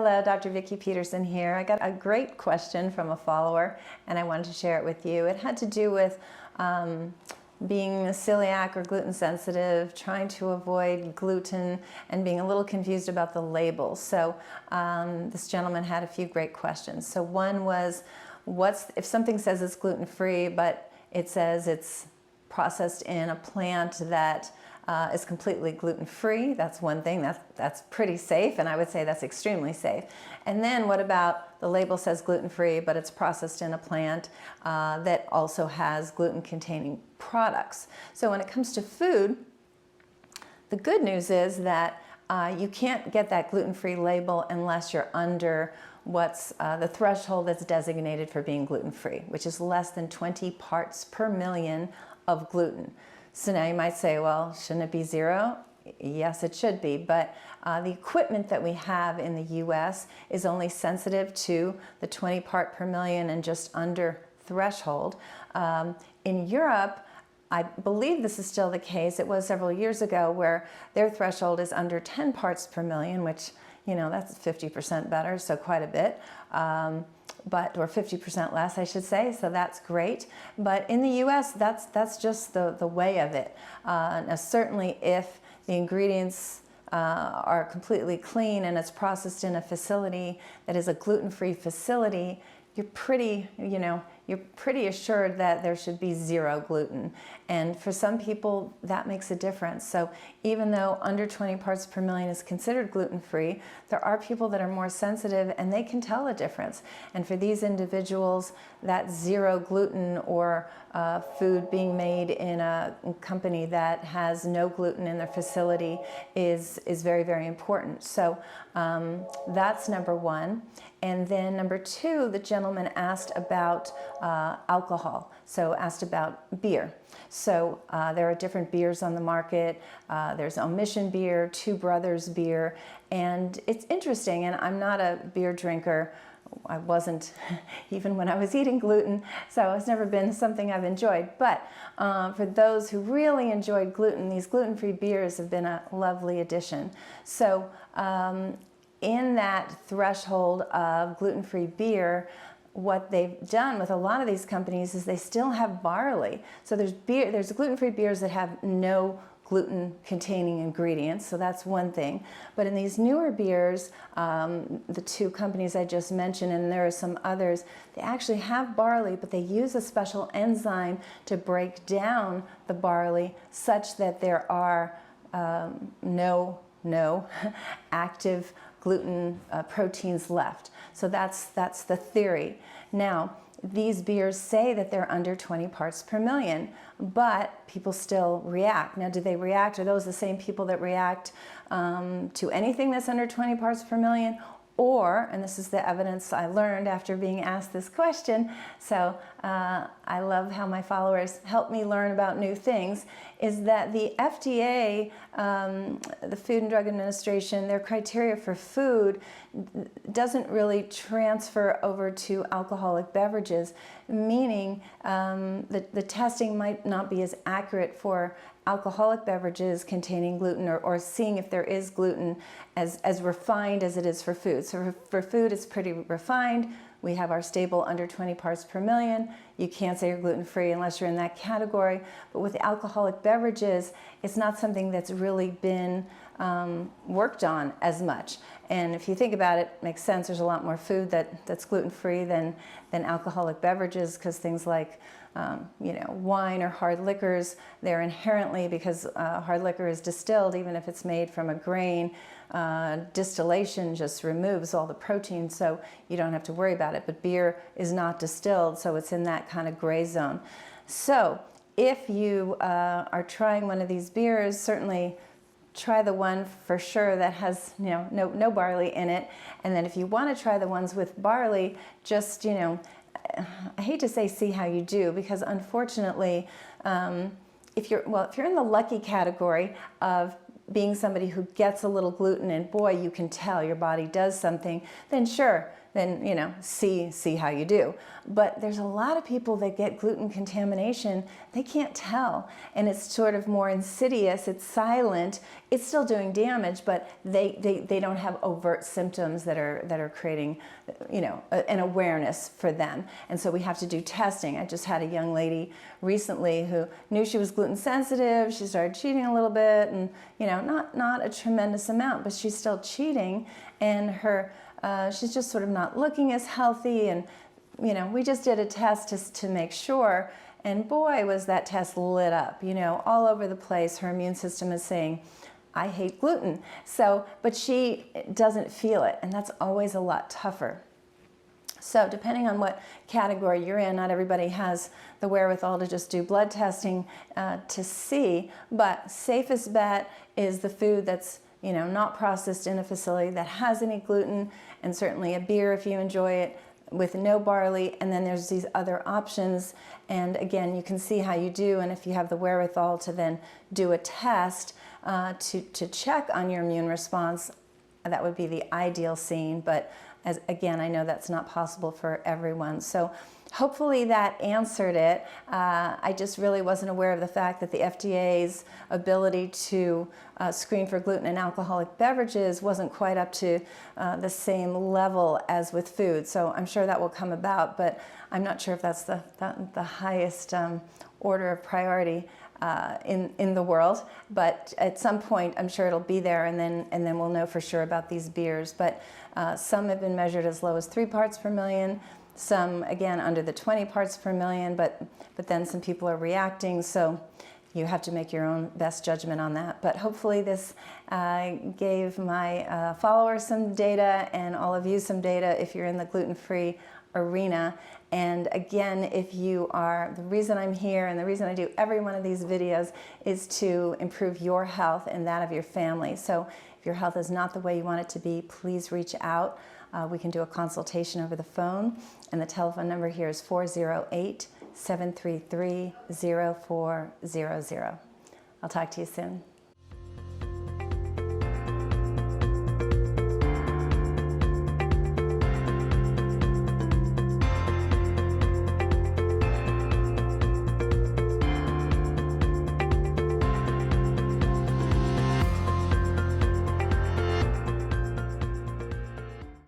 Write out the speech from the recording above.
Hello, Dr. Vikki Petersen here. I got a great question from a follower and I wanted to share it with you. It had to do with being celiac or gluten sensitive, trying to avoid gluten, and being a little confused about the label. So this gentleman had a few great questions. So one was, if something says it's gluten-free, but it says it's processed in a plant that is completely gluten-free? That's one thing. That's pretty safe, and I would say that's extremely safe. And then what about the label says gluten-free, but it's processed in a plant that also has gluten-containing products? So when it comes to food, the good news is that you can't get that gluten-free label unless you're under what's the threshold that's designated for being gluten-free, which is less than 20 parts per million of gluten. So now you might say, well, shouldn't it be 0? Yes, it should be, but the equipment that we have in the US is only sensitive to the 20 part per million and just under threshold. In Europe, I believe this is still the case. It was several years ago where their threshold is under 10 parts per million, which, you know, that's 50% better, so quite a bit. Or 50% less, I should say, so that's great. But in the US, that's just the way of it. Now certainly if the ingredients are completely clean and it's processed in a facility that is a gluten-free facility, you're pretty assured that there should be 0 gluten. And for some people, that makes a difference. So even though under 20 parts per million is considered gluten-free, there are people that are more sensitive and they can tell a difference. And for these individuals, that 0 gluten or food being made in a company that has no gluten in their facility is very, very important. So that's number one. And then number two, the gentleman asked about alcohol, so asked about beer. So there are different beers on the market. There's Omission beer, Two Brothers beer, and it's interesting, and I'm not a beer drinker. I wasn't even when I was eating gluten, so it's never been something I've enjoyed. But for those who really enjoyed gluten, these gluten-free beers have been a lovely addition. So in that threshold of gluten-free beer, what they've done with a lot of these companies is they still have barley. So there's gluten-free beers that have no gluten-containing ingredients, so that's one thing. But in these newer beers, the two companies I just mentioned, and there are some others, they actually have barley, but they use a special enzyme to break down the barley such that there are no active gluten proteins left. So that's the theory. Now, these beers say that they're under 20 parts per million, but people still react. Now, do they react? Are those the same people that react to anything that's under 20 parts per million? Or, and this is the evidence I learned after being asked this question, so I love how my followers help me learn about new things, is that the FDA, the Food and Drug Administration, their criteria for food doesn't really transfer over to alcoholic beverages, meaning the testing might not be as accurate for alcoholic beverages containing gluten, or seeing if there is gluten as refined as it is for food. So for food, it's pretty refined. We have our stable under 20 parts per million. You can't say you're gluten-free unless you're in that category. But with alcoholic beverages, it's not something that's really been worked on as much. And if you think about it, it makes sense. There's a lot more food that's gluten-free than alcoholic beverages, because things like wine or hard liquors, they're inherently, because hard liquor is distilled, even if it's made from a grain, distillation just removes all the protein, so you don't have to worry about it. But beer is not distilled, so it's in that kind of gray zone. So if you are trying one of these beers, certainly try the one for sure that has no barley in it. And then if you want to try the ones with barley, just I hate to say see how you do, because unfortunately, if you're in the lucky category of being somebody who gets a little gluten and boy, you can tell your body does something, then sure, then, you know, see how you do. But there's a lot of people that get gluten contamination, they can't tell, and it's sort of more insidious, it's silent, it's still doing damage, but they don't have overt symptoms that are creating, you know, an awareness for them. And so we have to do testing. I just had a young lady recently who knew she was gluten sensitive, she started cheating a little bit, and, you know, not a tremendous amount, but she's still cheating, and her she's just sort of not looking as healthy, and, you know, we just did a test just to make sure, and boy, was that test lit up, you know, all over the place. Her immune system is saying, I hate gluten. So, but she doesn't feel it, and that's always a lot tougher. So depending on what category you're in, not everybody has the wherewithal to just do blood testing to see, but safest bet is the food that's, you know, not processed in a facility that has any gluten, and certainly a beer if you enjoy it with no barley. And then there's these other options, and again, you can see how you do, and if you have the wherewithal to then do a test to check on your immune response, that would be the ideal scene. But as again, I know that's not possible for everyone. So hopefully that answered it. I just really wasn't aware of the fact that the FDA's ability to screen for gluten in alcoholic beverages wasn't quite up to the same level as with food. So I'm sure that will come about, but I'm not sure if that's the highest order of priority in the world. But at some point, I'm sure it'll be there, and then we'll know for sure about these beers. But some have been measured as low as 3 parts per million. Some, again, under the 20 parts per million, but then some people are reacting, so you have to make your own best judgment on that. But hopefully this gave my followers some data, and all of you some data if you're in the gluten-free arena. And again, if you are, the reason I'm here and the reason I do every one of these videos is to improve your health and that of your family. So if your health is not the way you want it to be, please reach out. We can do a consultation over the phone, and the telephone number here is 408-733-0400. I'll talk to you soon.